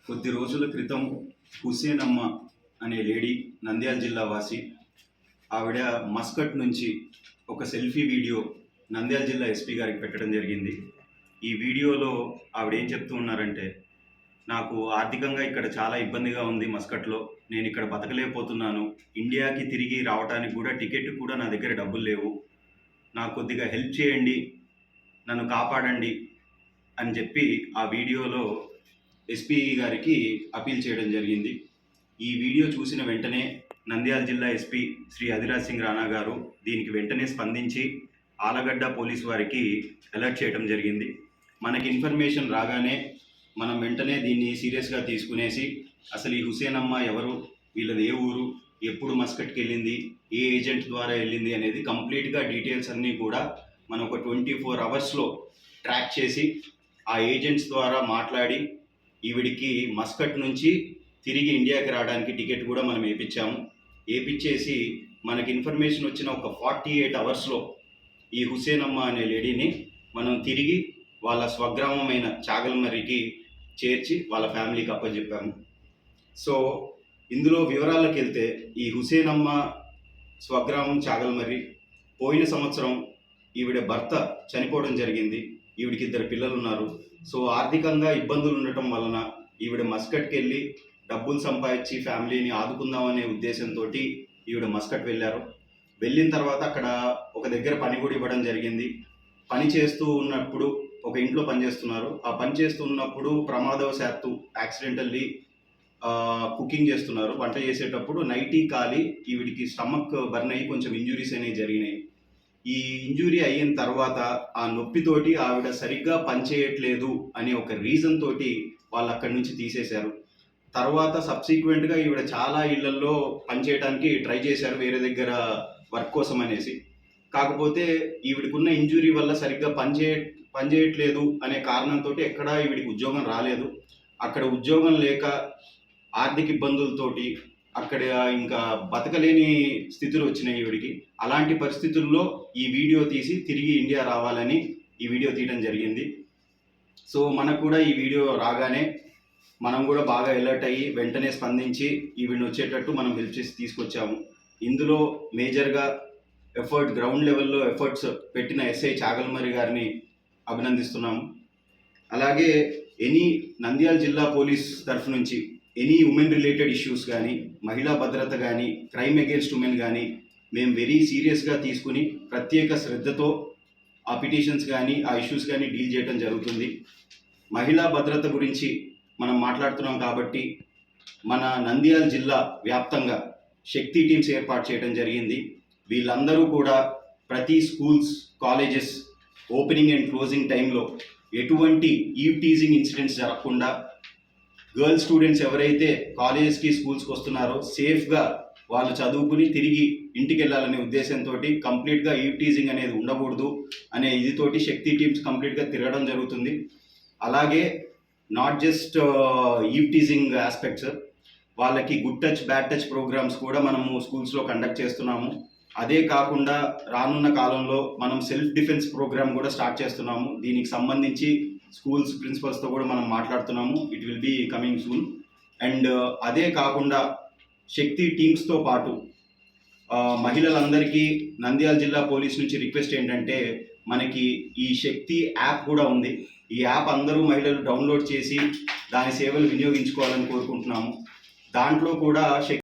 కొద్ది రోజుల క్రితం హుసేన్ అమ్మ అనే లేడీ నంద్యాల జిల్లా వాసి ఆవిడ మస్కట్ నుంచి ఒక సెల్ఫీ వీడియో నంద్యాల జిల్లా ఎస్పీ గారికి పెట్టడం జరిగింది. ఈ వీడియోలో ఆవిడ ఏం చెప్తూ ఉన్నారంటే, నాకు ఆర్థికంగా ఇక్కడ చాలా ఇబ్బందిగా ఉంది మస్కట్లో, నేను ఇక్కడ బతకలేకపోతున్నాను, ఇండియాకి తిరిగి రావడానికి కూడా టికెట్ కూడా నా దగ్గర డబ్బులు లేవు, నాకు కొద్దిగా హెల్ప్ చేయండి, నన్ను కాపాడండి అని చెప్పి ఆ వీడియోలో ఎస్పీ గారికి అపీల్ చేయడం జరిగింది. ఈ వీడియో చూసిన వెంటనే నంద్యాల జిల్లా ఎస్పీ శ్రీ అధిరాజ్ సింగ్ రాణా గారు దీనికి వెంటనే స్పందించి ఆలగడ్డ పోలీసు వారికి అలర్ట్ చేయడం జరిగింది. మనకి ఇన్ఫర్మేషన్ రాగానే మనం వెంటనే దీన్ని సీరియస్గా తీసుకునేసి అసలు ఈ హుసేన్ అమ్మ ఎవరు, వీళ్ళది ఏ ఊరు, ఎప్పుడు మస్కట్కి వెళ్ళింది, ఏ ఏజెంట్ ద్వారా వెళ్ళింది అనేది కంప్లీట్గా డీటెయిల్స్ అన్నీ కూడా మనం ఒక 24 అవర్స్లో ట్రాక్ చేసి ఆ ఏజెంట్స్ ద్వారా మాట్లాడి ఈవిడికి మస్కట్ నుంచి తిరిగి ఇండియాకి రావడానికి టికెట్ కూడా మనం వేయించేసి మనకి ఇన్ఫర్మేషన్ వచ్చిన ఒక 48 అవర్స్లో ఈ హుసేన్ అమ్మ అనే లేడీని మనం తిరిగి వాళ్ళ స్వగ్రామమైన చాగల్మర్రికి చేర్చి వాళ్ళ ఫ్యామిలీకి అప్పచెప్పాము. సో ఇందులో వివరాలకు వెళ్తే ఈ హుసేన్ అమ్మ స్వగ్రామం చాగల్మర్రి. పోయిన సంవత్సరం ఈవిడ భర్త చనిపోవడం జరిగింది. ఈవిడికి 2 పిల్లలు ఉన్నారు. సో ఆర్థికంగా ఇబ్బందులు ఉండటం వలన ఈవిడ మస్కట్కి వెళ్ళి డబ్బులు సంపాదించి ఫ్యామిలీని ఆదుకుందామనే ఉద్దేశంతో ఈవిడ మస్కట్ వెళ్ళారు. వెళ్ళిన తర్వాత అక్కడ ఒక దగ్గర పని కూడా ఇవ్వడం జరిగింది. పని చేస్తూ ఉన్నప్పుడు ఒక ఇంట్లో పనిచేస్తున్నారు. ఆ పని చేస్తున్నప్పుడు ప్రమాదవశాత్తు యాక్సిడెంటల్లీ కుకింగ్ చేస్తున్నారు. వంట చేసేటప్పుడు నైటీ కాలి ఈవిడికి స్టమక్ బర్న్ అయ్యి కొంచెం ఇంజురీస్ అనేవి జరిగినాయి. ఈ ఇంజురీ అయిన తర్వాత ఆ నొప్పితోటి ఆవిడ సరిగ్గా పనిచేయట్లేదు అనే ఒక రీజన్ తోటి వాళ్ళు అక్కడి నుంచి తీసేశారు. తర్వాత సబ్సిక్వెంట్గా ఈవిడ చాలా ఇళ్లల్లో పనిచేయడానికి ట్రై చేశారు, వేరే దగ్గర వర్క్ కోసం అనేసి. కాకపోతే ఈవిడికున్న ఇంజురీ వల్ల సరిగ్గా పనిచేయట్లేదు అనే కారణంతో ఎక్కడా ఈవిడికి ఉద్యోగం రాలేదు. అక్కడ ఉద్యోగం లేక ఆర్థిక ఇబ్బందులతోటి అక్కడ ఇంకా బతకలేని స్థితులు వచ్చినాయి ఈవిడికి. అలాంటి పరిస్థితుల్లో ఈ వీడియో తీసి తిరిగి ఇండియా రావాలని ఈ వీడియో తీయడం జరిగింది. సో మనకు కూడా ఈ వీడియో రాగానే మనం కూడా బాగా అలర్ట్ అయ్యి వెంటనే స్పందించి ఈవిడిని వచ్చేటట్టు మనం హెల్ప్ చేసి తీసుకొచ్చాము. ఇందులో మేజర్గా గ్రౌండ్ లెవెల్లో ఎఫర్ట్స్ పెట్టిన ఎస్ఐ చాగల్మర్రి గారిని అభినందిస్తున్నాము. అలాగే నంద్యాల జిల్లా పోలీస్ తరఫు నుంచి ఉమెన్ రిలేటెడ్ ఇష్యూస్ కానీ, మహిళా భద్రత కానీ, క్రైమ్ అగేన్స్ట్ ఉమెన్ కానీ మేము వెరీ సీరియస్గా తీసుకుని ప్రత్యేక శ్రద్ధతో ఆ పిటిషన్స్ కానీ ఆ ఇష్యూస్ కానీ డీల్ చేయడం జరుగుతుంది. మహిళా భద్రత గురించి మనం మాట్లాడుతున్నాం కాబట్టి మన నంద్యాల జిల్లా వ్యాప్తంగా శక్తి టీమ్స్ ఏర్పాటు చేయడం జరిగింది. వీళ్ళందరూ కూడా ప్రతి schools, colleges opening and closing టైంలో ఎటువంటి ఈవ్ టీజింగ్ ఇన్సిడెంట్స్ జరగకుండా, గర్ల్స్ స్టూడెంట్స్ ఎవరైతే కాలేజెస్కి స్కూల్స్కి వస్తున్నారో సేఫ్గా వాళ్ళు చదువుకుని తిరిగి ఇంటికి వెళ్ళాలనే ఉద్దేశంతో కంప్లీట్గా ఈవ్ టీజింగ్ అనేది ఉండకూడదు అనే ఇదితోటి శక్తి టీమ్స్ కంప్లీట్గా తిరగడం జరుగుతుంది. అలాగే not just eve teasing aspects, వాళ్ళకి good touch bad touch programs కూడా మనము స్కూల్స్లో కండక్ట్ చేస్తున్నాము. అదే కాకుండా రానున్న కాలంలో మనం సెల్ఫ్ డిఫెన్స్ ప్రోగ్రామ్ కూడా స్టార్ట్ చేస్తున్నాము. దీనికి సంబంధించి స్కూల్స్ ప్రిన్సిపల్స్తో కూడా మనం మాట్లాడుతున్నాము. It will be coming soon. And అదే కాకుండా శక్తి టీమ్స్తో పాటు మహిళలందరికీ నంద్యాల జిల్లా పోలీస్ నుంచి రిక్వెస్ట్ ఏంటంటే, మనకి ఈ శక్తి యాప్ కూడా ఉంది. ఈ యాప్ అందరూ మహిళలు డౌన్లోడ్ చేసి దాని సేవలు వినియోగించుకోవాలని కోరుకుంటున్నాము. దాంట్లో కూడా